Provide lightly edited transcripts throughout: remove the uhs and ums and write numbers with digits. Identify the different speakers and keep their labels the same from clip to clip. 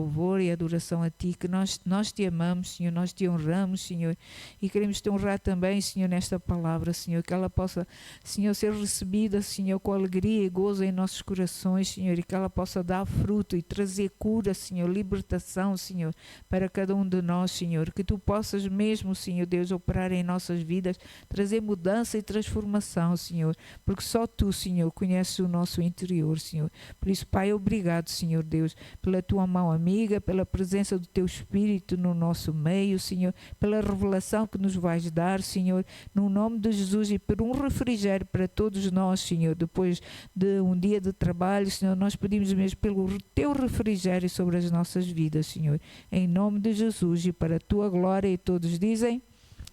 Speaker 1: louvor e adoração a Ti, que nós Te amamos, Senhor, nós Te honramos, Senhor, e queremos Te honrar também, Senhor, nesta palavra, Senhor, que ela possa, Senhor, ser recebida, Senhor, com alegria e gozo em nossos corações, Senhor, e que ela possa dar fruto e trazer cura, Senhor, libertação, Senhor, para cada um de nós, Senhor, que Tu possas mesmo, Senhor Deus, operar em nossas vidas, trazer mudança e transformação, Senhor, porque só Tu, Senhor, conheces o nosso interior, Senhor. Por isso, Pai, obrigado, Senhor Deus, pela Tua mão amiga, pela presença do Teu Espírito no nosso meio, Senhor, pela revelação que nos vais dar, Senhor, no nome de Jesus, e por um refrigério para todos nós, Senhor, depois de um dia de trabalho, Senhor, nós pedimos mesmo pelo Teu refrigério sobre as nossas vidas, Senhor, em nome de Jesus, e para a Tua glória, e todos dizem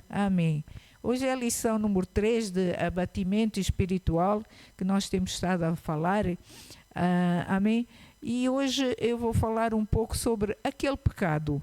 Speaker 1: amém. Hoje é a lição número 3 de abatimento espiritual, que nós temos estado a falar, amém? E hoje eu vou falar um pouco sobre aquele pecado.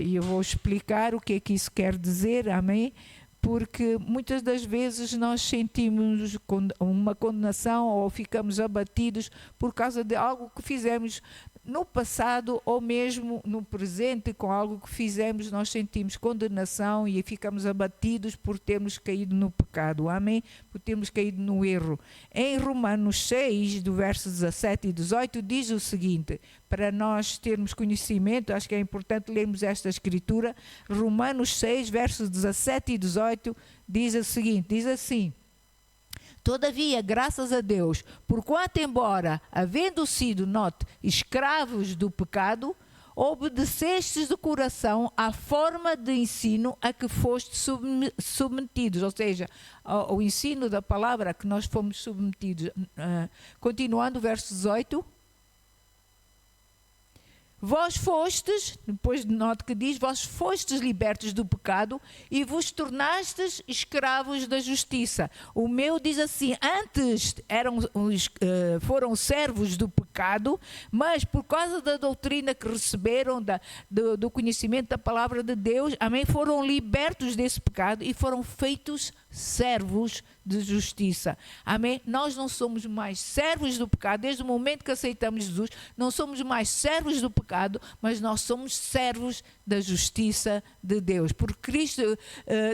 Speaker 1: E eu vou explicar o que é que isso quer dizer, amém? Porque muitas das vezes nós sentimos uma condenação ou ficamos abatidos por causa de algo que fizemos no passado ou mesmo no presente. Com algo que fizemos nós sentimos condenação e ficamos abatidos por termos caído no pecado, amém? Por termos caído no erro. Em Romanos 6, do verso 17 e 18, diz o seguinte, para nós termos conhecimento, acho que é importante lermos esta escritura. Romanos 6, versos 17 e 18, diz o seguinte, diz assim: todavia, graças a Deus, porquanto embora, havendo sido, note, escravos do pecado, obedecestes de coração à forma de ensino a que fostes submetidos, ou seja, ao ensino da palavra a que nós fomos submetidos. Continuando o verso 18. Vós fostes, depois de note que diz, vós fostes libertos do pecado e vos tornastes escravos da justiça. O meu diz assim, antes foram servos do pecado, mas por causa da doutrina que receberam, do conhecimento da palavra de Deus, amém, foram libertos desse pecado e foram feitos servos de justiça, amém? Nós não somos mais servos do pecado, desde o momento que aceitamos Jesus, não somos mais servos do pecado, mas nós somos servos da justiça de Deus, porque Cristo,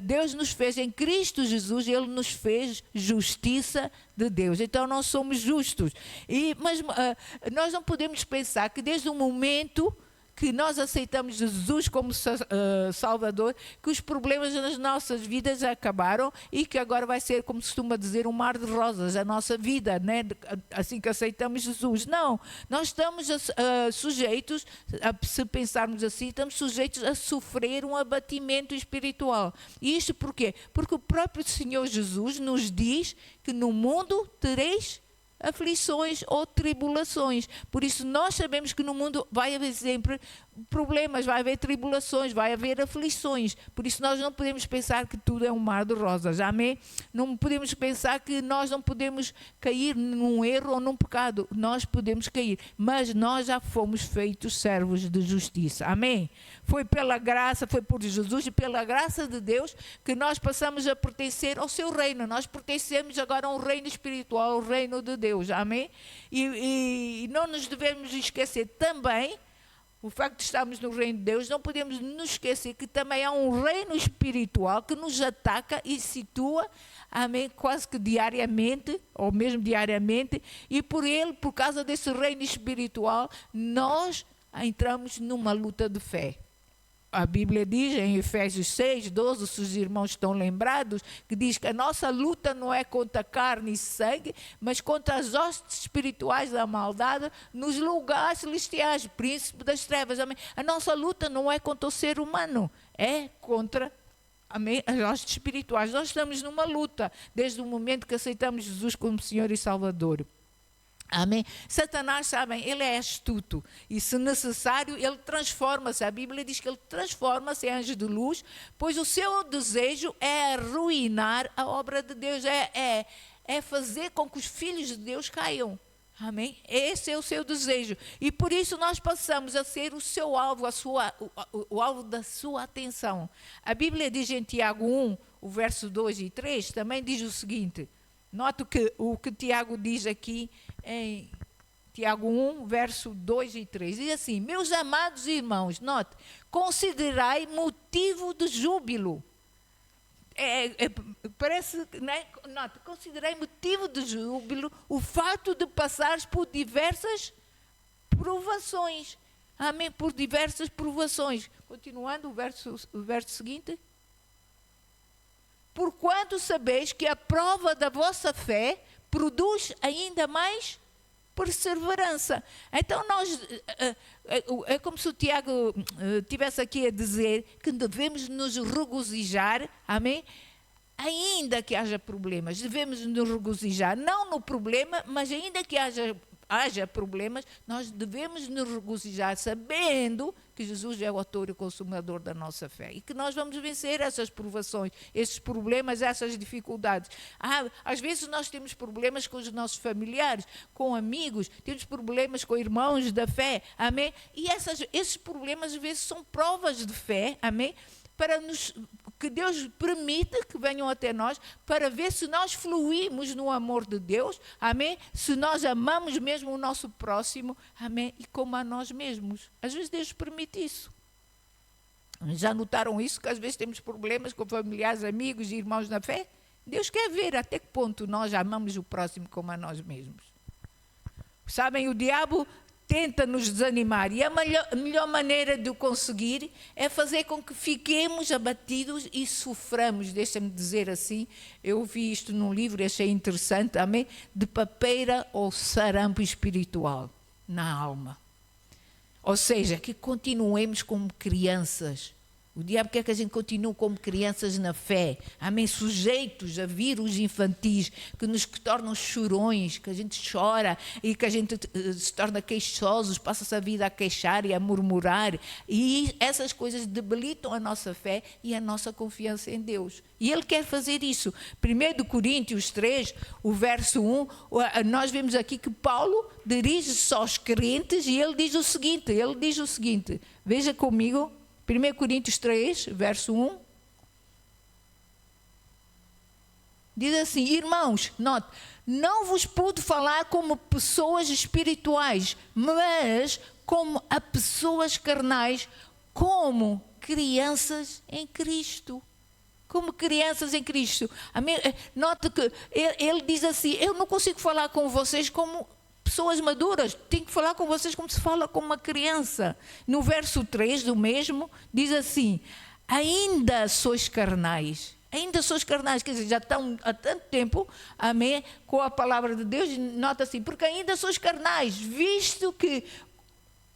Speaker 1: Deus nos fez em Cristo Jesus, Ele nos fez justiça de Deus, então nós somos justos, mas nós não podemos pensar que desde o momento que nós aceitamos Jesus como Salvador, que os problemas nas nossas vidas acabaram e que agora vai ser, como se costuma dizer, um mar de rosas, a nossa vida, né? Assim que aceitamos Jesus. Não, nós estamos sujeitos, se pensarmos assim, estamos sujeitos a sofrer um abatimento espiritual. E isto por quê? Porque o próprio Senhor Jesus nos diz que no mundo tereis aflições ou tribulações. Por isso nós sabemos que no mundo vai haver sempre problemas, vai haver tribulações, vai haver aflições. Por isso nós não podemos pensar que tudo é um mar de rosas, amém? Não podemos pensar que nós não podemos cair num erro ou num pecado. Nós podemos cair, mas nós já fomos feitos servos de justiça, amém? Foi pela graça, foi por Jesus e pela graça de Deus que nós passamos a pertencer ao seu reino. Nós pertencemos agora a um reino espiritual, ao reino de Deus, amém? E não nos devemos esquecer também, o facto de estarmos no reino de Deus, não podemos nos esquecer que também há um reino espiritual que nos ataca e situa, amém, quase que diariamente, ou mesmo diariamente, e por causa desse reino espiritual, nós entramos numa luta de fé. A Bíblia diz em Efésios 6, 12, se os irmãos estão lembrados, que diz que a nossa luta não é contra carne e sangue, mas contra as hostes espirituais da maldade nos lugares celestiais, príncipe das trevas. Amém? A nossa luta não é contra o ser humano, é contra, amém, as hostes espirituais. Nós estamos numa luta desde o momento que aceitamos Jesus como Senhor e Salvador. Amém? Satanás, sabem, ele é astuto e, se necessário, ele transforma-se. A Bíblia diz que ele transforma-se em anjo de luz, pois o seu desejo é arruinar a obra de Deus, é fazer com que os filhos de Deus caiam. Amém? Esse é o seu desejo. E por isso nós passamos a ser o seu alvo, o alvo da sua atenção. A Bíblia diz em Tiago 1, o verso 2 e 3, também diz o seguinte. Note que o que Tiago diz aqui em Tiago 1, verso 2 e 3. Diz assim: meus amados irmãos, note, considerai motivo de júbilo. Parece, né? Note, considerai motivo de júbilo o fato de passares por diversas provações. Amém? Por diversas provações. Continuando o verso seguinte. Porquanto sabeis que a prova da vossa fé produz ainda mais perseverança. Então é como se o Tiago estivesse aqui a dizer que devemos nos regozijar, amém? Ainda que haja problemas, devemos nos regozijar, não no problema, mas ainda que haja problemas, nós devemos nos regozijar sabendo que Jesus é o autor e consumador da nossa fé e que nós vamos vencer essas provações, esses problemas, essas dificuldades. Às vezes nós temos problemas com os nossos familiares, com amigos, temos problemas com irmãos da fé, amém? E esses problemas às vezes são provas de fé, amém? Que Deus permita que venham até nós para ver se nós fluímos no amor de Deus, amém? Se nós amamos mesmo o nosso próximo, amém? E como a nós mesmos. Às vezes Deus permite isso. Já notaram isso? Que às vezes temos problemas com familiares, amigos e irmãos na fé? Deus quer ver até que ponto nós amamos o próximo como a nós mesmos. Sabem, o diabo tenta nos desanimar e a melhor maneira de o conseguir é fazer com que fiquemos abatidos e soframos. Deixa-me dizer assim, eu vi isto num livro e achei interessante, amém? De papeira ou sarampo espiritual na alma. Ou seja, que continuemos como crianças. O diabo quer que a gente continue como crianças na fé, amém? Sujeitos a vírus infantis que tornam chorões, que a gente chora e que a gente se torna queixosos, passa-se a vida a queixar e a murmurar. E essas coisas debilitam a nossa fé e a nossa confiança em Deus. E Ele quer fazer isso. 1 Coríntios 3, o verso 1, nós vemos aqui que Paulo dirige-se aos crentes e ele diz o seguinte, veja comigo, 1 Coríntios 3, verso 1, diz assim: irmãos, note, não vos pude falar como pessoas espirituais, mas como a pessoas carnais, como crianças em Cristo. Como crianças em Cristo. Note que ele diz assim: eu não consigo falar com vocês como pessoas maduras, tenho que falar com vocês como se fala com uma criança. No verso 3 do mesmo, diz assim: ainda sois carnais. Ainda sois carnais, quer dizer, já estão há tanto tempo, amém, com a palavra de Deus, nota assim, porque ainda sois carnais, visto que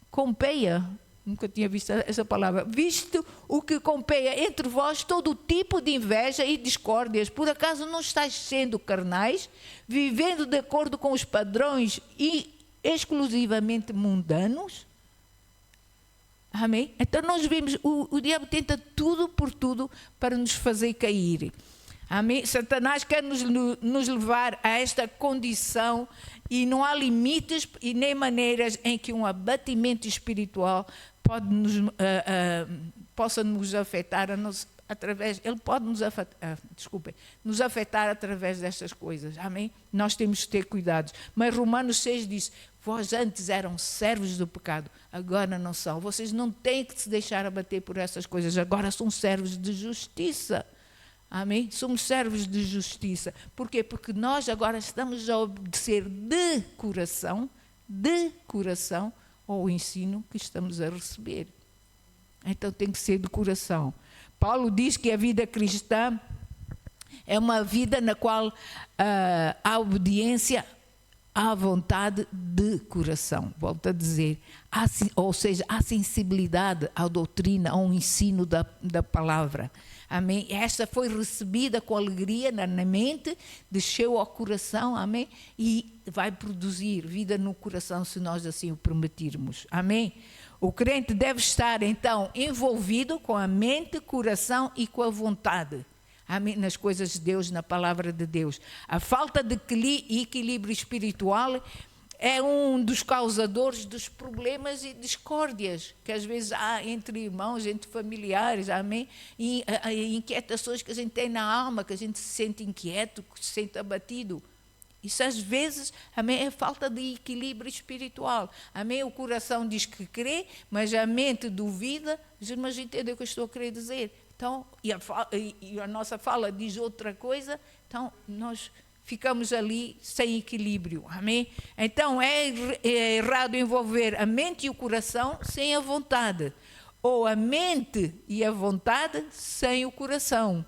Speaker 1: compeia, nunca tinha visto essa palavra, visto o que compeia entre vós todo tipo de inveja e discórdias, por acaso não estáis sendo carnais, vivendo de acordo com os padrões e exclusivamente mundanos? Amém? Então nós vemos, o diabo tenta tudo por tudo para nos fazer cair. Amém? Satanás quer nos levar a esta condição e não há limites e nem maneiras em que um abatimento espiritual possa nos afetar ele pode nos afetar através destas coisas, amém? Nós temos que ter cuidado. Mas Romanos 6 diz: vós antes eram servos do pecado, agora não são. Vocês não têm que se deixar abater por essas coisas, agora são servos de justiça. Amém? Somos servos de justiça. Por quê? Porque nós agora estamos a obedecer de coração ao ensino que estamos a receber. Então tem que ser de coração. Paulo diz que a vida cristã é uma vida na qual há obediência à vontade de coração. Volto a dizer, ou seja, há sensibilidade à doutrina, ao ensino da palavra. Amém? Esta foi recebida com alegria na mente, desceu ao coração, amém? E vai produzir vida no coração se nós assim o permitirmos. Amém? O crente deve estar, então, envolvido com a mente, coração e com a vontade. Amém? Nas coisas de Deus, na palavra de Deus. A falta de equilíbrio espiritual é um dos causadores dos problemas e discórdias que às vezes há entre irmãos, entre familiares, amém? E inquietações que a gente tem na alma, que a gente se sente inquieto, que se sente abatido. Isso às vezes, amém, é falta de equilíbrio espiritual. Amém, o coração diz que crê, mas a mente duvida. Mas entendeu o que eu estou a querer dizer? Então, e a nossa fala diz outra coisa, então nós ficamos ali sem equilíbrio, amém? Então é errado envolver a mente e o coração sem a vontade, ou a mente e a vontade sem o coração,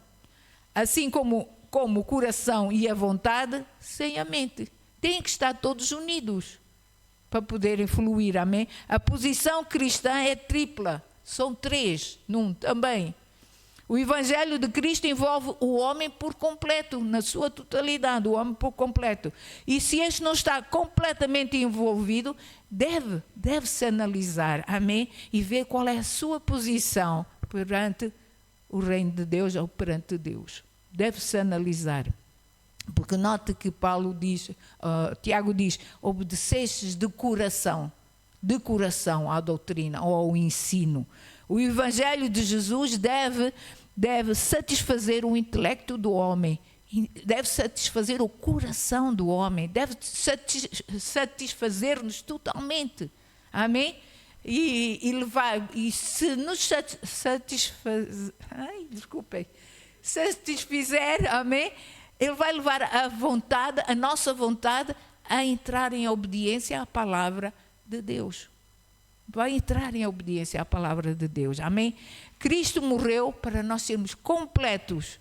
Speaker 1: assim como o coração e a vontade sem a mente. Têm que estar todos unidos para poderem fluir, amém? A posição cristã é tripla, são três num também. O Evangelho de Cristo envolve o homem por completo, na sua totalidade, o homem por completo. E se este não está completamente envolvido, deve-se analisar, amém? E ver qual é a sua posição perante o reino de Deus ou perante Deus. Deve-se analisar. Porque note que Tiago diz, obedecestes de coração à doutrina ou ao ensino. O Evangelho de Jesus deve satisfazer o intelecto do homem, deve satisfazer o coração do homem, deve satisfazer-nos totalmente, amém? E se nos satisfizer, amém? Ele vai levar a nossa vontade a entrar em obediência à palavra de Deus. Vai entrar em obediência à palavra de Deus, amém? Cristo morreu para nós sermos completos,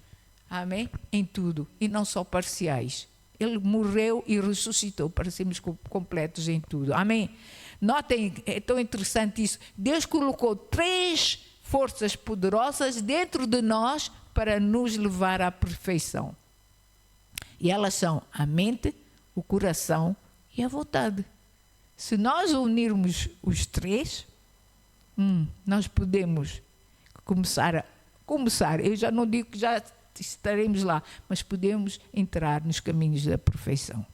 Speaker 1: amém? Em tudo, e não só parciais. Ele morreu e ressuscitou para sermos completos em tudo, amém? Notem, é tão interessante isso. Deus colocou 3 forças poderosas dentro de nós para nos levar à perfeição. E elas são a mente, o coração e a vontade. Se nós unirmos os 3, nós podemos começar, eu já não digo que já estaremos lá, mas podemos entrar nos caminhos da perfeição.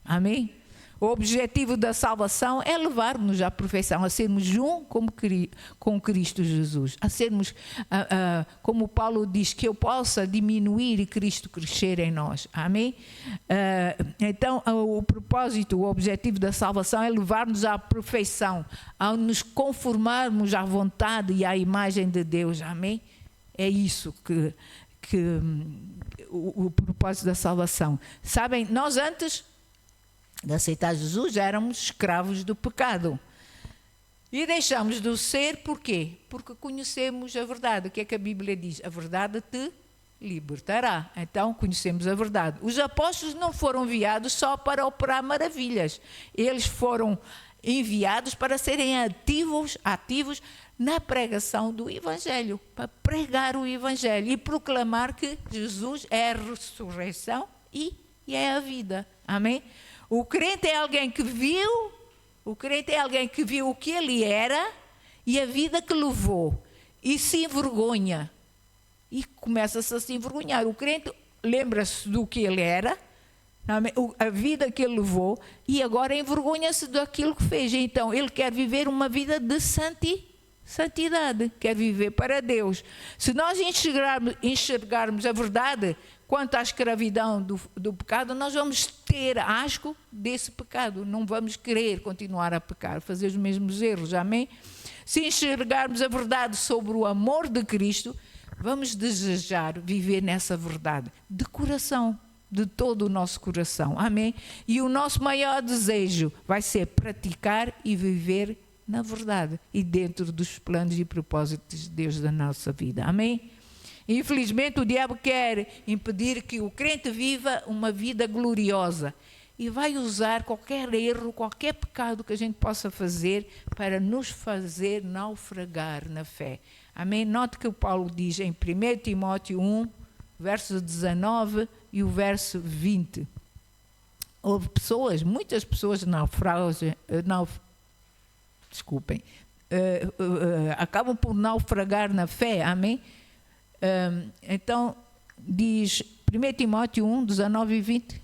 Speaker 1: Amém? O objetivo da salvação é levar-nos à perfeição, a sermos um com Cristo Jesus, a sermos, como Paulo diz, que eu possa diminuir e Cristo crescer em nós. Amém? Então, o propósito, o objetivo da salvação é levar-nos à perfeição, a nos conformarmos à vontade e à imagem de Deus. Amém? É isso que o propósito da salvação. Sabem, nós antes de aceitar Jesus, éramos escravos do pecado. E deixamos de ser, porquê? Porque conhecemos a verdade. O que é que a Bíblia diz? A verdade te libertará. Então, conhecemos a verdade. Os apóstolos não foram enviados só para operar maravilhas. Eles foram enviados para serem ativos na pregação do Evangelho, para pregar o Evangelho e proclamar que Jesus é a ressurreição e é a vida. Amém? O crente é alguém que viu o que ele era e a vida que levou e se envergonha e começa-se a se envergonhar. O crente lembra-se do que ele era, a vida que ele levou, e agora envergonha-se daquilo que fez. Então ele quer viver uma vida de santidade, quer viver para Deus. Se nós enxergarmos a verdade quanto à escravidão do pecado, nós vamos ter asco desse pecado. Não vamos querer continuar a pecar, fazer os mesmos erros. Amém? Se enxergarmos a verdade sobre o amor de Cristo, vamos desejar viver nessa verdade de coração, de todo o nosso coração. Amém? E o nosso maior desejo vai ser praticar e viver na verdade e dentro dos planos e propósitos de Deus da nossa vida. Amém? Infelizmente, o diabo quer impedir que o crente viva uma vida gloriosa e vai usar qualquer erro, qualquer pecado que a gente possa fazer para nos fazer naufragar na fé. Amém? Note que o Paulo diz em 1 Timóteo 1, verso 19 e o verso 20. Houve muitas pessoas acabam por naufragar na fé. Amém? Então, diz 1 Timóteo 1, 19 e 20.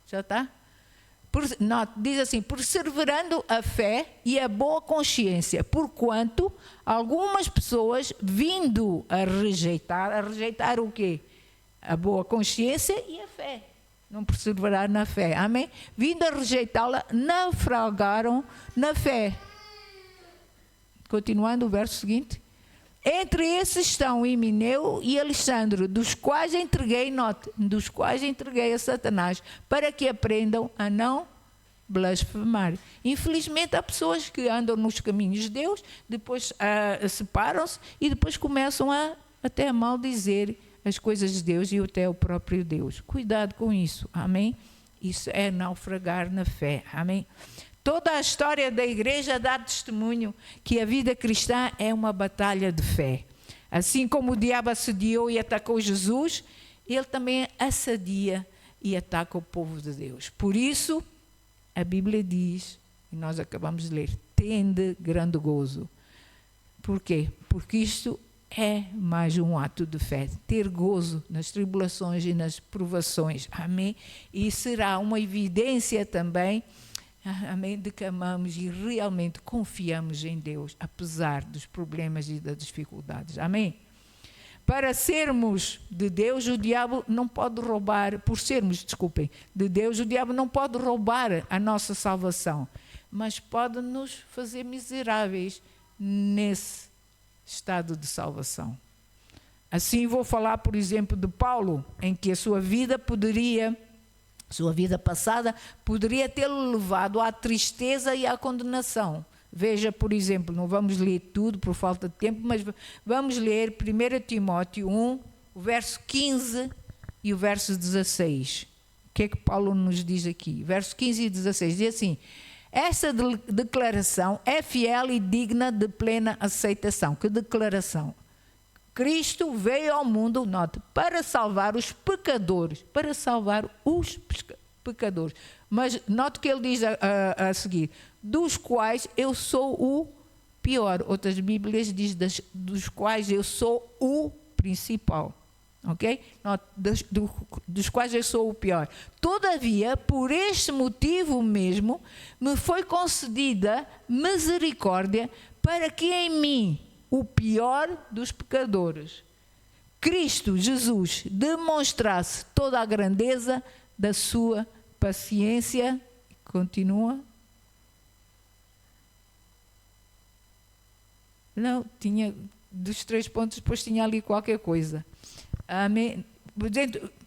Speaker 1: Já está? Diz assim, perseverando a fé e a boa consciência, porquanto algumas pessoas vindo a rejeitar o quê? a boa consciência e a fé. Não perseveraram na fé. Amém? Vindo a rejeitá-la, naufragaram na fé. Continuando o verso seguinte. Entre esses estão Himeneu e Alexandre, dos quais entreguei a Satanás, para que aprendam a não blasfemar. Infelizmente há pessoas que andam nos caminhos de Deus, depois separam-se e depois começam até a maldizer as coisas de Deus e até o próprio Deus. Cuidado com isso, amém? Isso é naufragar na fé, amém? Toda a história da igreja dá testemunho que a vida cristã é uma batalha de fé. Assim como o diabo assediou e atacou Jesus, ele também assedia e ataca o povo de Deus. Por isso, a Bíblia diz, e nós acabamos de ler, tende grande gozo. Por quê? Porque isto é mais um ato de fé, ter gozo nas tribulações e nas provações, amém? E será uma evidência também, amém, de que amamos e realmente confiamos em Deus, apesar dos problemas e das dificuldades, amém? Para sermos de Deus, o diabo não pode roubar, de Deus, o diabo não pode roubar a nossa salvação, mas pode nos fazer miseráveis nesse estado de salvação. Assim vou falar, por exemplo, de Paulo, em que a sua vida passada poderia tê-lo levado à tristeza e à condenação. Veja, por exemplo, não vamos ler tudo por falta de tempo, mas vamos ler 1 Timóteo 1, o verso 15 e o verso 16. O que é que Paulo nos diz aqui? Verso 15 e 16 diz assim: essa declaração é fiel e digna de plena aceitação. Que declaração? Cristo veio ao mundo, note, para salvar os pecadores. Para salvar os pecadores. Mas note que ele diz a seguir, dos quais eu sou o pior. Outras Bíblias dizem dos quais eu sou o principal. Ok? Note, dos quais eu sou o pior. Todavia, por este motivo mesmo, me foi concedida misericórdia para que em mim, o pior dos pecadores, Cristo Jesus demonstrasse toda a grandeza da sua paciência. Continua. Não, tinha dos 3 pontos, depois tinha ali qualquer coisa. Amém.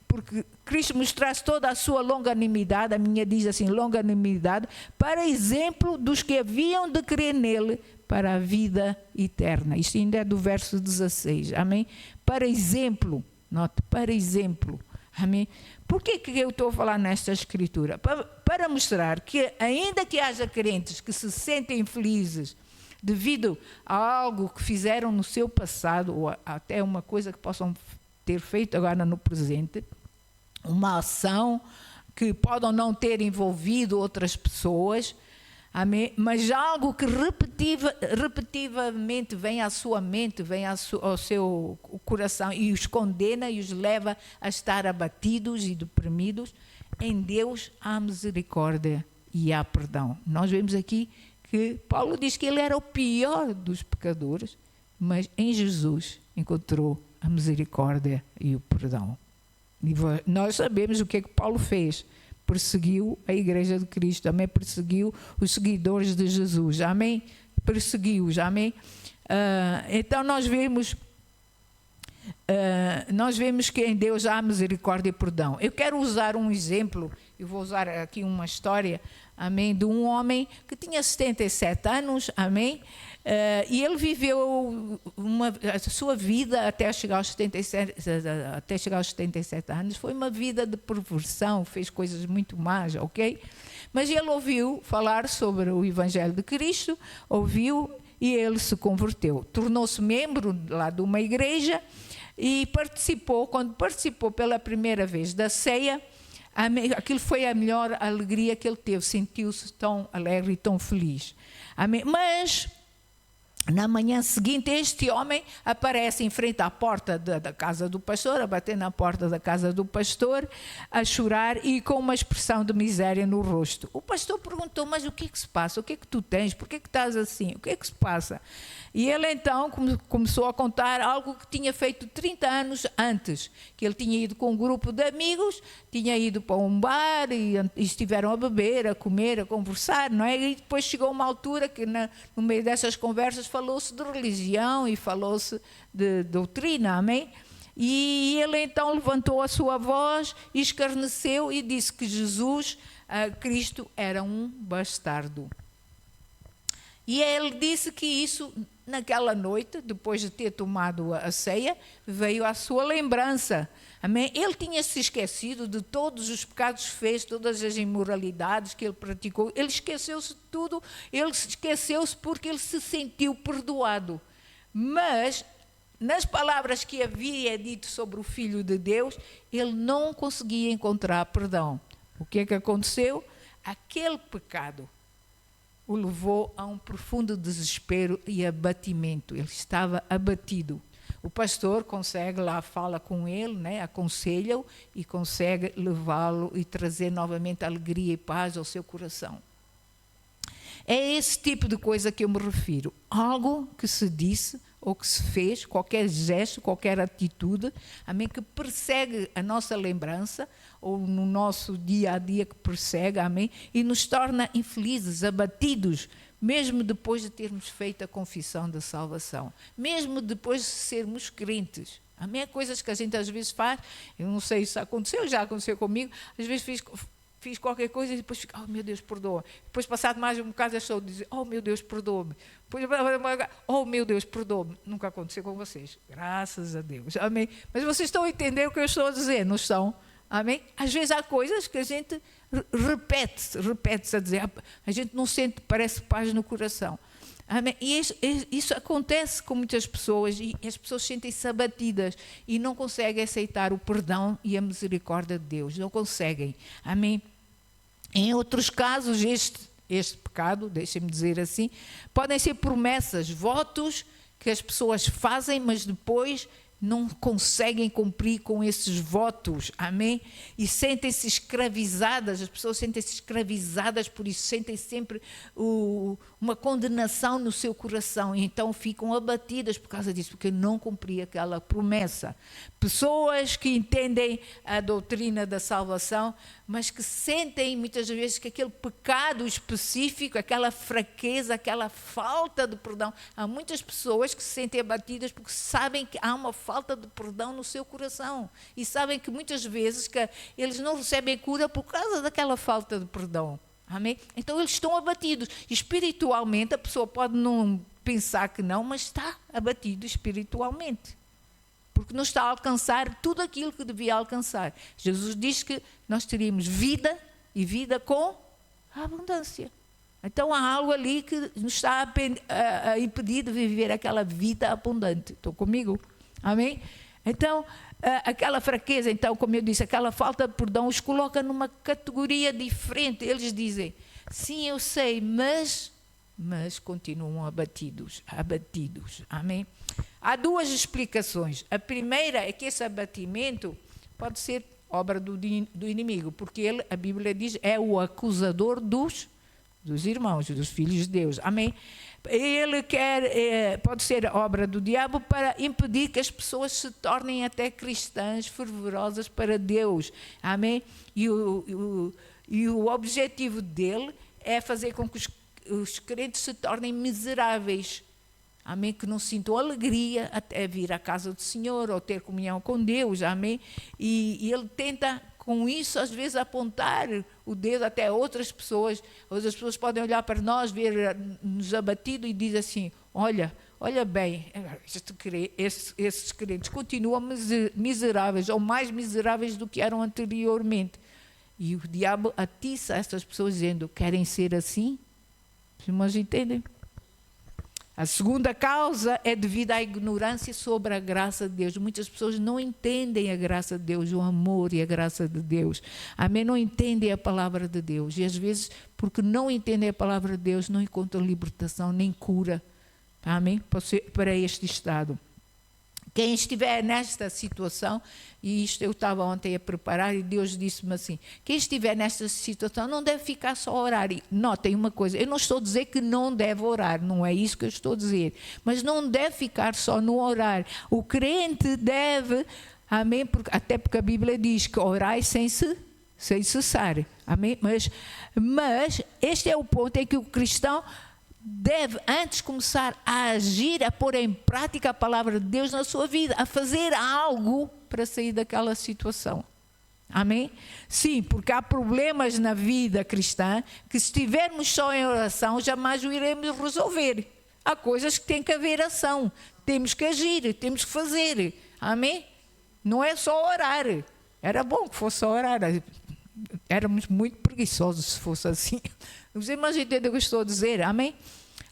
Speaker 1: Porque Cristo mostrasse toda a sua longanimidade, a minha diz assim, longanimidade, para exemplo dos que haviam de crer nele para a vida eterna. Isto ainda é do verso 16, amém? Para exemplo, note, para exemplo, amém? Por que eu estou a falar nesta escritura? Para mostrar que ainda que haja crentes que se sentem felizes devido a algo que fizeram no seu passado, ou até uma coisa que possam ter feito agora no presente, uma ação que podem não ter envolvido outras pessoas, amém? Mas algo que repetitivamente vem à sua mente, vem ao seu coração e os condena e os leva a estar abatidos e deprimidos. Em Deus há misericórdia e há perdão. Nós vemos aqui que Paulo diz que ele era o pior dos pecadores, mas em Jesus encontrou a misericórdia e o perdão. E nós sabemos o que é que Paulo fez. Perseguiu a igreja de Cristo, amém? Perseguiu os seguidores de Jesus, amém? Perseguiu-os, amém? Então nós vemos que em Deus há misericórdia e perdão. Eu quero usar um exemplo, eu vou usar aqui uma história, amém? De um homem que tinha 77 anos, amém? E ele viveu a sua vida até chegar aos 77 anos, foi uma vida de perversão, fez coisas muito más, ok? Mas ele ouviu falar sobre o Evangelho de Cristo, ouviu e ele se converteu. Tornou-se membro lá de uma igreja e quando participou pela primeira vez da ceia, aquilo foi a melhor alegria que ele teve, sentiu-se tão alegre e tão feliz. Amém? Mas Na manhã seguinte, este homem aparece em frente à porta da casa do pastor, a bater na porta da casa do pastor, a chorar e com uma expressão de miséria no rosto. O pastor perguntou, mas o que é que se passa? O que é que tu tens? Por que é que estás assim? O que é que se passa? E ele então começou a contar algo que tinha feito 30 anos antes, que ele tinha ido com um grupo de amigos, tinha ido para um bar e estiveram a beber, a comer, a conversar, não é? E depois chegou uma altura que no meio dessas conversas falou-se de religião e falou-se de doutrina, amém? E ele então levantou a sua voz, escarneceu e disse que Jesus, Cristo, era um bastardo. E ele disse que isso, naquela noite, depois de ter tomado a ceia, veio à sua lembrança. Amém? Ele tinha se esquecido de todos os pecados que fez, todas as imoralidades que ele praticou. Ele esqueceu-se de tudo, ele esqueceu-se porque ele se sentiu perdoado. Mas, nas palavras que havia dito sobre o Filho de Deus, ele não conseguia encontrar perdão. O que é que aconteceu? Aquele pecado o levou a um profundo desespero e abatimento. Ele estava abatido. O pastor consegue lá, fala com ele, né, aconselha-o e consegue levá-lo e trazer novamente alegria e paz ao seu coração. É esse tipo de coisa que eu me refiro. Algo que se disse ou que se fez, qualquer gesto, qualquer atitude, amém, que persegue a nossa lembrança, ou no nosso dia a dia que persegue, amém, e nos torna infelizes, abatidos, mesmo depois de termos feito a confissão da salvação, mesmo depois de sermos crentes. Amém? Há coisas que a gente às vezes faz, eu não sei se aconteceu, já aconteceu comigo, às vezes fiz qualquer coisa e depois fico, oh meu Deus, perdoa. Depois, passado mais um bocado, eu estou a dizer, oh meu Deus, perdoa-me. Depois, oh meu Deus, perdoa-me. Nunca aconteceu com vocês, graças a Deus. Amém? Mas vocês estão a entender o que eu estou a dizer, não estão? Amém? Às vezes há coisas que a gente repete-se a dizer, a gente não sente, parece paz no coração. Amém? E isso acontece com muitas pessoas e as pessoas sentem-se abatidas e não conseguem aceitar o perdão e a misericórdia de Deus, não conseguem. Amém? Em outros casos, este pecado, deixem-me dizer assim, podem ser promessas, votos que as pessoas fazem, mas depois não conseguem cumprir com esses votos, amém? E sentem-se escravizadas, as pessoas sentem-se escravizadas por isso, sentem sempre uma condenação no seu coração, e então ficam abatidas por causa disso, porque não cumpri aquela promessa. Pessoas que entendem a doutrina da salvação, mas que sentem muitas vezes que aquele pecado específico, aquela fraqueza, aquela falta de perdão, há muitas pessoas que se sentem abatidas porque sabem que há uma falta de perdão no seu coração e sabem que muitas vezes que eles não recebem cura por causa daquela falta de perdão. Amém? Então eles estão abatidos. Espiritualmente a pessoa pode não pensar que não, mas está abatido espiritualmente. Porque não está a alcançar tudo aquilo que devia alcançar. Jesus diz que nós teríamos vida e vida com abundância. Então há algo ali que nos está a impedir de viver aquela vida abundante. Estão comigo? Amém? Então, aquela fraqueza, então, como eu disse, aquela falta de perdão os coloca numa categoria diferente. Eles dizem, sim, eu sei, mas continuam abatidos. Amém? Há duas explicações. A primeira é que esse abatimento pode ser obra do inimigo, porque ele, a Bíblia diz, é o acusador dos irmãos, dos filhos de Deus. Amém? Ele pode ser obra do diabo para impedir que as pessoas se tornem até cristãs fervorosas para Deus. Amém? E o objetivo dele é fazer com que os crentes se tornem miseráveis. Amém? Que não sintam alegria até vir à casa do Senhor ou ter comunhão com Deus. Amém? E ele tenta, com isso, às vezes, apontar o dedo até outras pessoas. Outras pessoas podem olhar para nós, ver-nos abatidos e dizer assim, olha bem, esses crentes continuam miseráveis ou mais miseráveis do que eram anteriormente. E o diabo atiça essas pessoas dizendo, querem ser assim? Os irmãos entendem? A segunda causa é devido à ignorância sobre a graça de Deus. Muitas pessoas não entendem a graça de Deus, o amor e a graça de Deus. Amém? Não entendem a palavra de Deus. E às vezes, porque não entendem a palavra de Deus, não encontram libertação nem cura. Amém? Para este estado. Quem estiver nesta situação, e isto eu estava ontem a preparar e Deus disse-me assim, quem estiver nesta situação não deve ficar só a orar. E notem uma coisa, eu não estou a dizer que não deve orar, não é isso que eu estou a dizer, mas não deve ficar só no orar. O crente deve, amém, até porque a Bíblia diz que orai sem cessar, amém? Mas este é o ponto em que o cristão deve, antes de começar a agir, a pôr em prática a palavra de Deus na sua vida, a fazer algo para sair daquela situação. Amém? Sim, porque há problemas na vida cristã que, se estivermos só em oração, jamais o iremos resolver. Há coisas que têm que haver ação, temos que agir, temos que fazer. Amém? Não é só orar. Era bom que fosse só orar. Éramos muito preguiçosos se fosse assim. Os irmãos entendem o que eu estou a dizer? Amém?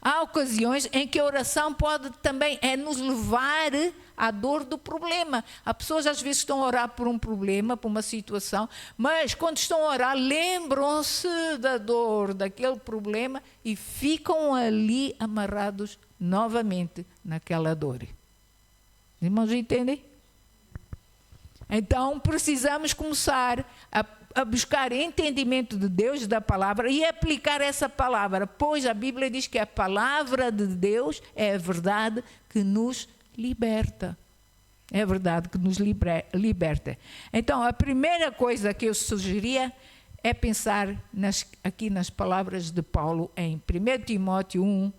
Speaker 1: Há ocasiões em que a oração pode também nos levar à dor do problema. Há pessoas às vezes que estão a orar por um problema, por uma situação, mas quando estão a orar lembram-se da dor, daquele problema e ficam ali amarrados novamente naquela dor. Os irmãos entendem? Então precisamos começar a buscar entendimento de Deus, da palavra, e aplicar essa palavra, pois a Bíblia diz que a palavra de Deus é a verdade que nos liberta. É a verdade que nos liberta. Então, a primeira coisa que eu sugeria é pensar aqui nas palavras de Paulo em 1 Timóteo 1,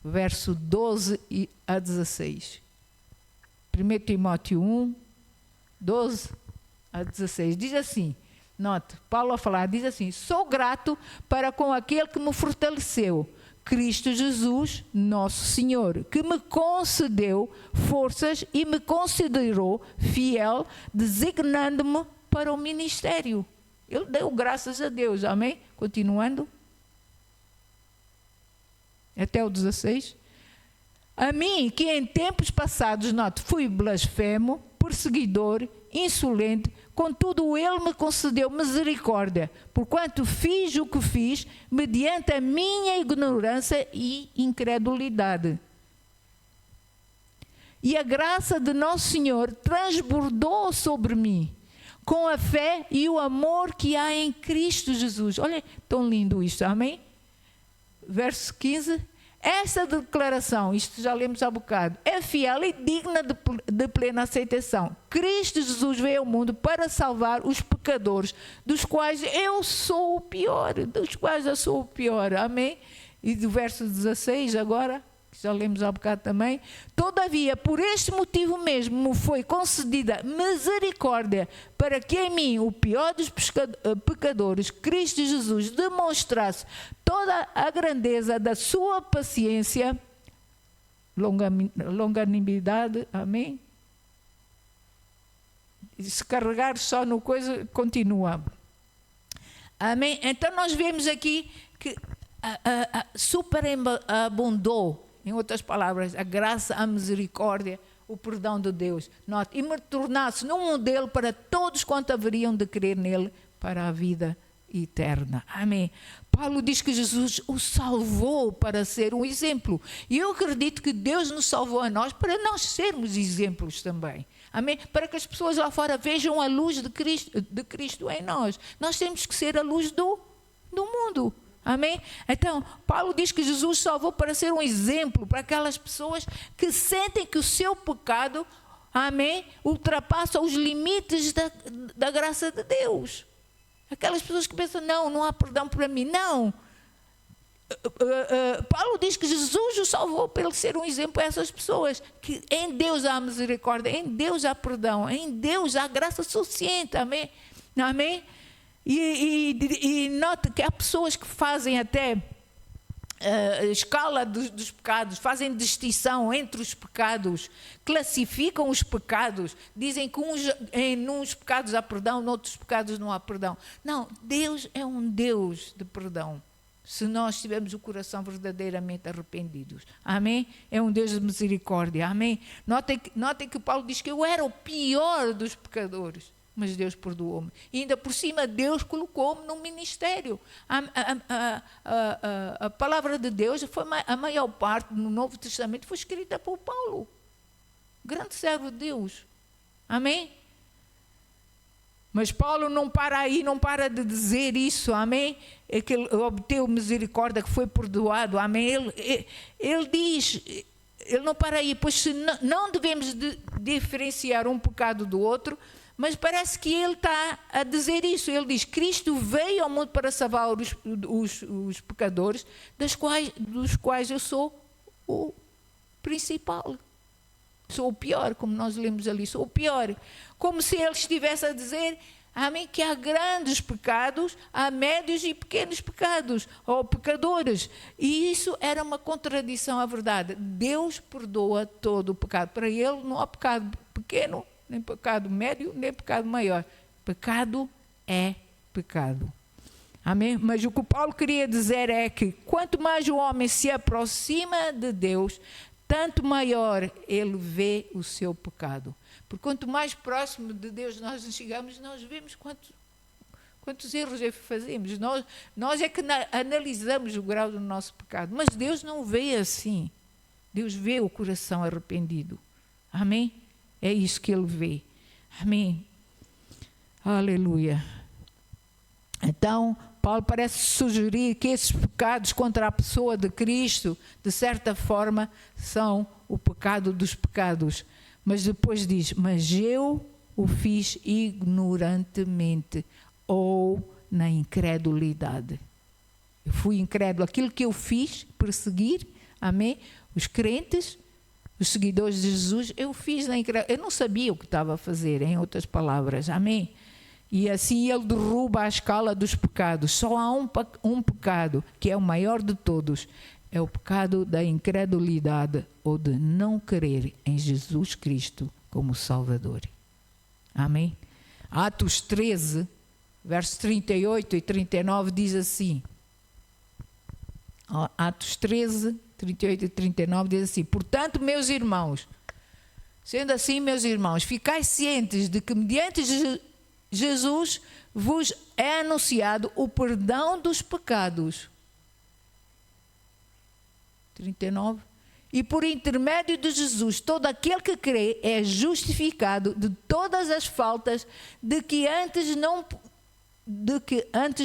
Speaker 1: verso 12 a 16. 1 Timóteo 1, 12 a 16. Diz assim, note, Paulo a falar, diz assim, sou grato para com aquele que me fortaleceu, Cristo Jesus, nosso Senhor, que me concedeu forças e me considerou fiel, designando-me para o ministério. Ele deu graças a Deus, amém? Continuando. Até o 16. A mim, que em tempos passados, note, fui blasfemo, perseguidor, insolente, contudo ele me concedeu misericórdia, porquanto fiz o que fiz, mediante a minha ignorância e incredulidade. E a graça de nosso Senhor transbordou sobre mim, com a fé e o amor que há em Cristo Jesus. Olha, tão lindo isto, amém? Verso 15. Esta declaração, isto já lemos há bocado, é fiel e digna de plena aceitação. Cristo Jesus veio ao mundo para salvar os pecadores, dos quais eu sou o pior, amém? E do verso 16 agora, que já lemos há bocado também, todavia, por este motivo mesmo, me foi concedida misericórdia, para que em mim, o pior dos pecadores, Cristo Jesus, demonstrasse toda a grandeza da sua paciência, longanimidade, amém? E se carregar só no coisa, continua. Amém? Então nós vemos aqui que superabundou, em outras palavras, a graça, a misericórdia, o perdão de Deus. Note, e me tornasse num modelo para todos quanto haveriam de crer nele para a vida eterna. Amém. Paulo diz que Jesus o salvou para ser um exemplo. E eu acredito que Deus nos salvou a nós para nós sermos exemplos também. Amém? Para que as pessoas lá fora vejam a luz de Cristo em nós. Nós temos que ser a luz do mundo. Amém? Então, Paulo diz que Jesus salvou para ser um exemplo para aquelas pessoas que sentem que o seu pecado, amém, ultrapassa os limites da graça de Deus. Aquelas pessoas que pensam, não há perdão para mim. Não. Paulo diz que Jesus o salvou para ele ser um exemplo a essas pessoas, que em Deus há misericórdia, em Deus há perdão, em Deus há graça suficiente. Amém? Amém? E note que há pessoas que fazem até escala dos pecados, fazem distinção entre os pecados, classificam os pecados, dizem que nos pecados há perdão, noutros pecados não há perdão. Não, Deus é um Deus de perdão, se nós tivermos o coração verdadeiramente arrependidos. Amém? É um Deus de misericórdia. Amém? Notem que Paulo diz que eu era o pior dos pecadores. mas Deus perdoou-me. E ainda por cima, Deus colocou-me no ministério. A palavra de Deus, a maior parte no Novo Testamento foi escrita por Paulo, grande servo de Deus. Amém? Mas Paulo não para aí, não para de dizer isso, amém? É que ele obteve misericórdia, que foi perdoado, amém? Ele diz, ele não para aí, pois se não devemos diferenciar um pecado do outro, mas parece que ele está a dizer isso. Ele diz, Cristo veio ao mundo para salvar os pecadores, dos quais eu sou o principal. Sou o pior, como nós lemos ali, sou o pior. Como se ele estivesse a dizer, amém, que há grandes pecados, há médios e pequenos pecados, ou pecadores. E isso era uma contradição à verdade. Deus perdoa todo o pecado. Para ele não há pecado pequeno, nem pecado médio, nem pecado maior. Pecado é pecado. Amém? Mas o que o Paulo queria dizer é que quanto mais o homem se aproxima de Deus, tanto maior ele vê o seu pecado. Porque quanto mais próximo de Deus nós chegamos, nós vemos quantos erros fazemos. Nós é que analisamos o grau do nosso pecado. Mas Deus não vê assim. Deus vê o coração arrependido. Amém? É isso que ele vê. Amém? Aleluia. Então, Paulo parece sugerir que esses pecados contra a pessoa de Cristo, de certa forma, são o pecado dos pecados. Mas depois diz, mas eu o fiz ignorantemente ou na incredulidade. Eu fui incrédulo. Aquilo que eu fiz, perseguir, amém? Os crentes, os seguidores de Jesus, eu fiz na incredulidade. Eu não sabia o que estava a fazer, em outras palavras, amém? E assim ele derruba a escala dos pecados. Só há um pecado, que é o maior de todos. É o pecado da incredulidade ou de não crer em Jesus Cristo como Salvador. Amém? Atos 13, versos 38 e 39 diz assim. Atos 13, 38 e 39 diz assim. Portanto, meus irmãos, sendo assim, meus irmãos, ficais cientes de que mediante Jesus vos é anunciado o perdão dos pecados. 39. E por intermédio de Jesus, todo aquele que crê é justificado de todas as faltas de que antes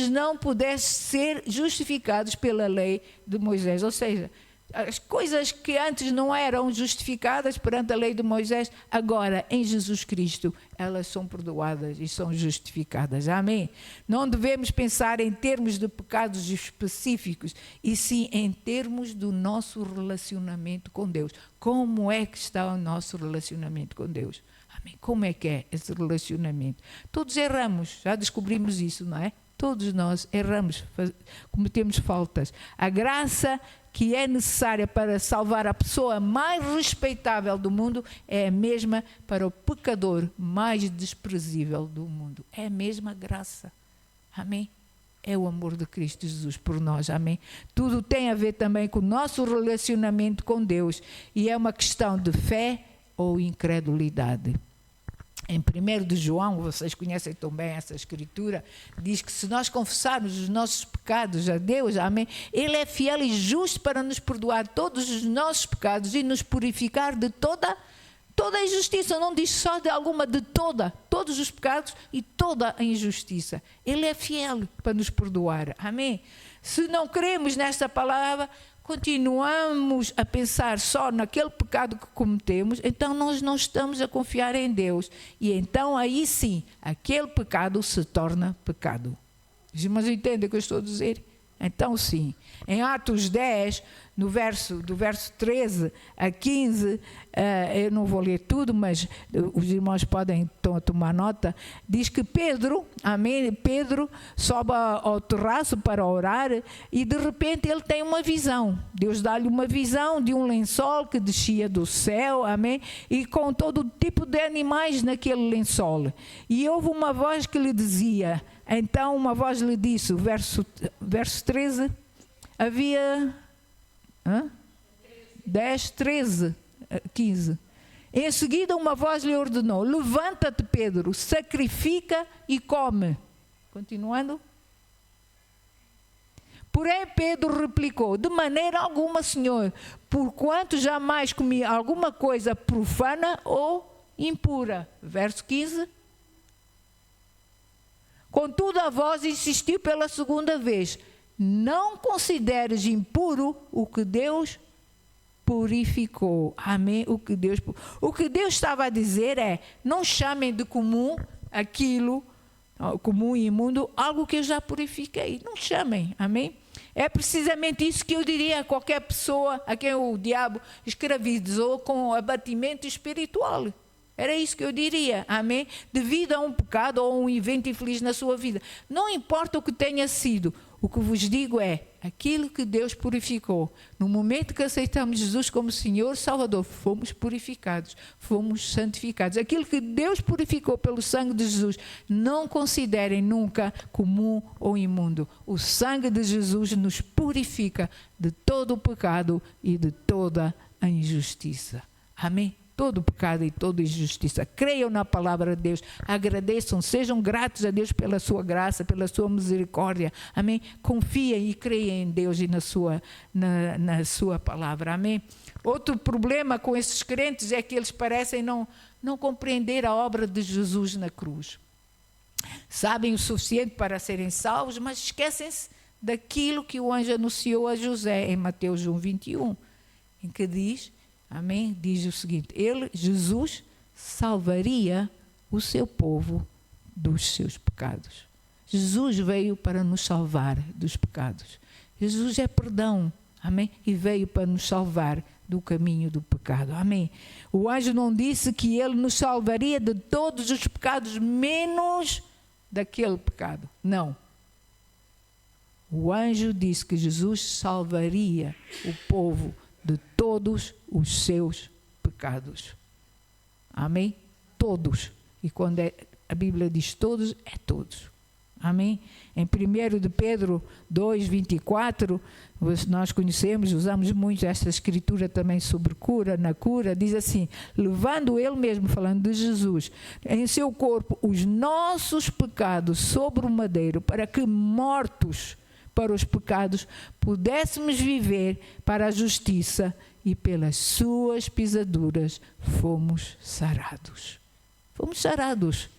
Speaker 1: não pudesse ser justificados pela lei de Moisés. Ou seja, as coisas que antes não eram justificadas perante a lei de Moisés, agora em Jesus Cristo, elas são perdoadas e são justificadas. Amém? Não devemos pensar em termos de pecados específicos, e sim em termos do nosso relacionamento com Deus. Como é que está o nosso relacionamento com Deus? Amém? Como é que é esse relacionamento? Todos erramos, já descobrimos isso, não é? Todos nós erramos, cometemos faltas. A graça que é necessária para salvar a pessoa mais respeitável do mundo é a mesma para o pecador mais desprezível do mundo. É a mesma graça. Amém? É o amor de Cristo Jesus por nós. Amém? Tudo tem a ver também com o nosso relacionamento com Deus e é uma questão de fé ou incredulidade. Em 1 de João, vocês conhecem tão bem essa escritura, diz que se nós confessarmos os nossos pecados a Deus, amém, Ele é fiel e justo para nos perdoar todos os nossos pecados e nos purificar de toda a injustiça. Não diz só de alguma, de todos os pecados e toda a injustiça. Ele é fiel para nos perdoar, amém. Se não cremos nesta palavra, continuamos a pensar só naquele pecado que cometemos, então nós não estamos a confiar em Deus. E então aí sim, aquele pecado se torna pecado. Mas entendem o que eu estou a dizer? Então sim. Em Atos 10, do verso 13 a 15, eu não vou ler tudo, mas os irmãos podem tomar nota, diz que Pedro sobe ao terraço para orar e de repente ele tem uma visão. Deus dá-lhe uma visão de um lençol que descia do céu, amém? E com todo tipo de animais naquele lençol. E houve uma voz que lhe dizia, então uma voz lhe disse, verso 13, havia 10, 13, 15. Em seguida, uma voz lhe ordenou: levanta-te, Pedro, sacrifica e come. Continuando. Porém, Pedro replicou: de maneira alguma, Senhor, porquanto jamais comi alguma coisa profana ou impura. Verso 15. Contudo, a voz insistiu pela segunda vez: não consideres impuro o que Deus purificou. Amém? O que Deus estava a dizer é: não chamem de comum aquilo, comum e imundo, algo que eu já purifiquei. Não chamem. Amém? É precisamente isso que eu diria a qualquer pessoa a quem o diabo escravizou com abatimento espiritual. Era isso que eu diria, amém? Devido a um pecado ou um evento infeliz na sua vida. Não importa o que tenha sido, o que vos digo é, aquilo que Deus purificou. No momento que aceitamos Jesus como Senhor Salvador, fomos purificados, fomos santificados. Aquilo que Deus purificou pelo sangue de Jesus, não considerem nunca comum ou imundo. O sangue de Jesus nos purifica de todo o pecado e de toda a injustiça. Amém? Todo o pecado e toda injustiça. Creiam na palavra de Deus, agradeçam, sejam gratos a Deus pela sua graça, pela sua misericórdia. Amém? Confiem e creiam em Deus e na sua palavra. Amém? Outro problema com esses crentes é que eles parecem não compreender a obra de Jesus na cruz. Sabem o suficiente para serem salvos, mas esquecem-se daquilo que o anjo anunciou a José em Mateus 1:21, em que diz... Amém? Diz o seguinte: Jesus, salvaria o seu povo dos seus pecados. Jesus veio para nos salvar dos pecados. Jesus é perdão. Amém? E veio para nos salvar do caminho do pecado. Amém? O anjo não disse que ele nos salvaria de todos os pecados, menos daquele pecado. Não. O anjo disse que Jesus salvaria o povo de todos os seus pecados. Amém? Todos. E quando a Bíblia diz todos, é todos. Amém? Em 1 de Pedro 2:24, nós conhecemos, usamos muito esta escritura também sobre cura, na cura, diz assim: levando ele mesmo, falando de Jesus, em seu corpo os nossos pecados sobre o madeiro, para que mortos para os pecados pudéssemos viver para a justiça, e pelas suas pisaduras fomos sarados. Fomos sarados.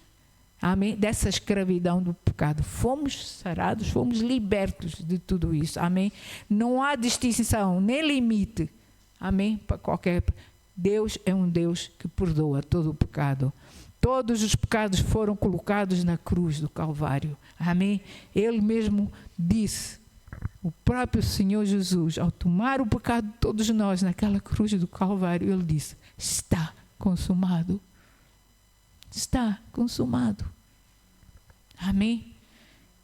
Speaker 1: Amém? Dessa escravidão do pecado. Fomos sarados, fomos libertos de tudo isso. Amém? Não há distinção, nem limite. Amém? Para qualquer... Deus é um Deus que perdoa todo o pecado. Todos os pecados foram colocados na cruz do Calvário. Amém? Ele mesmo disse, o próprio Senhor Jesus, ao tomar o pecado de todos nós naquela cruz do Calvário, ele disse: está consumado. Está consumado. Amém?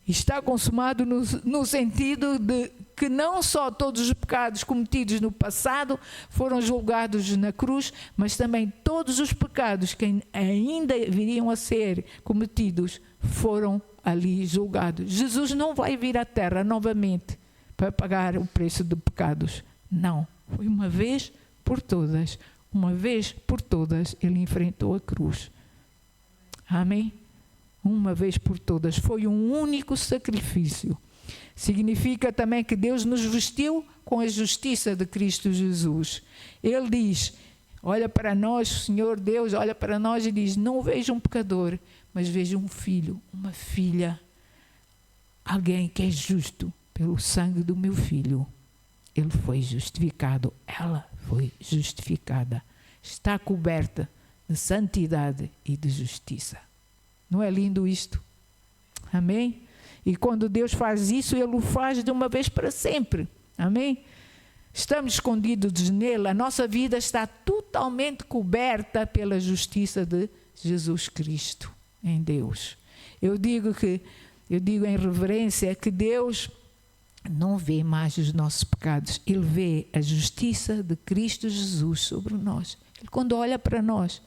Speaker 1: Está consumado no sentido de que não só todos os pecados cometidos no passado foram julgados na cruz, mas também todos os pecados que ainda viriam a ser cometidos foram ali julgados. Jesus não vai vir à terra novamente para pagar o preço de pecados. Não. Foi uma vez por todas. Uma vez por todas ele enfrentou a cruz. Amém? Uma vez por todas. Foi um único sacrifício. Significa também que Deus nos vestiu com a justiça de Cristo Jesus. Ele diz, olha para nós, o Senhor Deus olha para nós e diz: não vejo um pecador, mas vejo um filho, uma filha, alguém que é justo. Pelo sangue do meu filho, ele foi justificado, ela foi justificada. Está coberta de santidade e de justiça. Não é lindo isto? Amém? E quando Deus faz isso, ele o faz de uma vez para sempre. Amém? Estamos escondidos nele, a nossa vida está totalmente coberta pela justiça de Jesus Cristo em Deus. Eu digo em reverência que Deus não vê mais os nossos pecados, ele vê a justiça de Cristo Jesus sobre nós. Ele, quando olha para nós,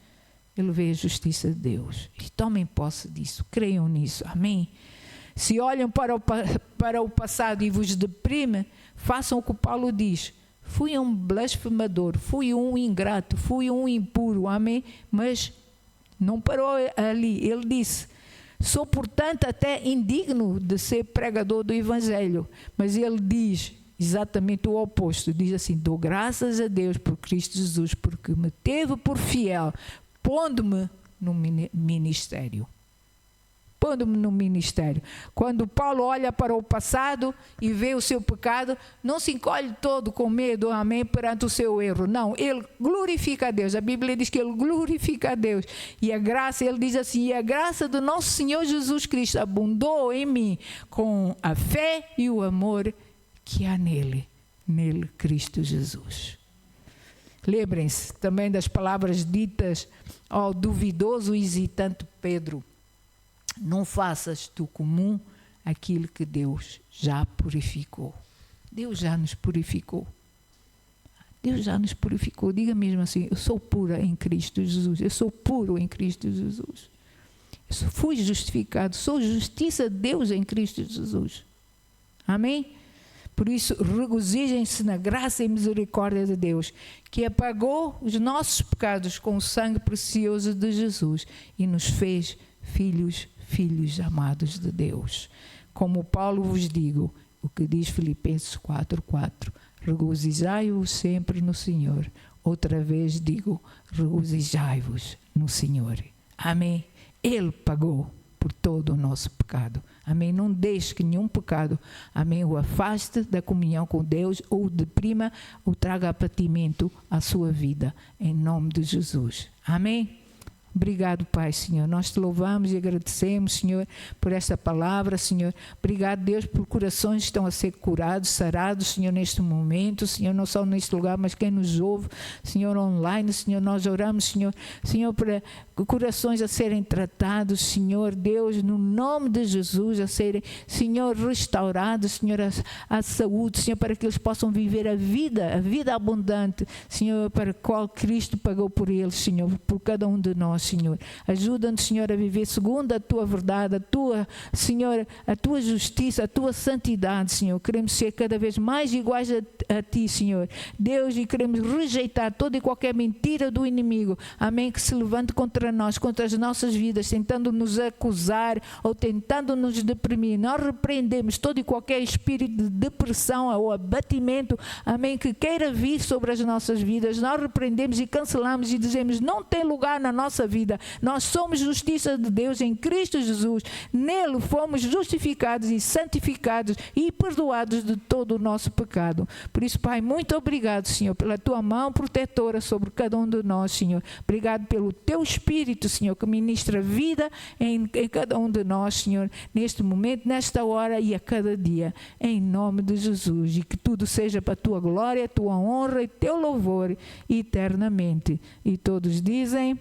Speaker 1: ele vê a justiça de Deus. E tomem posse disso, creiam nisso, amém? Se olham para o passado e vos deprime, façam o que Paulo diz: fui um blasfemador, fui um ingrato, fui um impuro, amém? Mas não parou ali, ele disse, sou portanto até indigno de ser pregador do Evangelho, mas ele diz exatamente o oposto, diz assim, dou graças a Deus por Cristo Jesus, porque me teve por fiel, pondo-me no ministério. Pondo-me no ministério. Quando Paulo olha para o passado e vê o seu pecado, não se encolhe todo com medo, amém, perante o seu erro. Não, ele glorifica a Deus. A Bíblia diz que ele glorifica a Deus. E a graça, ele diz assim, e a graça do nosso Senhor Jesus Cristo abundou em mim com a fé e o amor que há nele, Cristo Jesus. Lembrem-se também das palavras ditas ao duvidoso e hesitante Pedro. Não faças tu comum aquilo que Deus já purificou. Deus já nos purificou. Deus já nos purificou. Diga mesmo assim, eu sou pura em Cristo Jesus. Eu sou puro em Cristo Jesus. Eu fui justificado. Sou justiça de Deus em Cristo Jesus. Amém? Por isso, regozijem-se na graça e misericórdia de Deus, que apagou os nossos pecados com o sangue precioso de Jesus e nos fez filhos amados de Deus. Como Paulo vos digo, o que diz Filipenses 4:4, regozijai-vos sempre no Senhor. Outra vez digo, regozijai-vos no Senhor. Amém? Ele pagou por todo o nosso pecado. Amém? Não deixe que nenhum pecado, amém, o afaste da comunhão com Deus ou deprima ou traga abatimento à sua vida. Em nome de Jesus. Amém? Obrigado, Pai, Senhor. Nós te louvamos e agradecemos, Senhor, por esta palavra, Senhor. Obrigado, Deus, por corações que estão a ser curados, sarados, Senhor, neste momento, Senhor, não só neste lugar, mas quem nos ouve, Senhor, online, Senhor, nós oramos, Senhor, para corações a serem tratados, Senhor, Deus, no nome de Jesus, a serem, Senhor, restaurados, Senhor, a saúde, Senhor, para que eles possam viver a vida abundante, Senhor, para a qual Cristo pagou por eles, Senhor, por cada um de nós, Senhor. Ajuda-nos, Senhor, a viver segundo a tua verdade, Senhor, a tua justiça, a tua santidade, Senhor. Queremos ser cada vez mais iguais a ti, Senhor. Deus, e queremos rejeitar toda e qualquer mentira do inimigo, amém, que se levante contra nós, contra as nossas vidas, tentando nos acusar ou tentando nos deprimir. Nós repreendemos todo e qualquer espírito de depressão ou abatimento, amém, que queira vir sobre as nossas vidas. Nós repreendemos e cancelamos e dizemos, não tem lugar na nossa vida. Nós somos justiça de Deus em Cristo Jesus. Nele fomos justificados e santificados e perdoados de todo o nosso pecado. Por isso, Pai, muito obrigado, Senhor, pela tua mão protetora sobre cada um de nós, Senhor. Obrigado pelo teu Espírito, Senhor, que ministra vida em cada um de nós, Senhor, neste momento, nesta hora e a cada dia, em nome de Jesus. E que tudo seja para a tua glória, a tua honra e teu louvor eternamente. E todos dizem...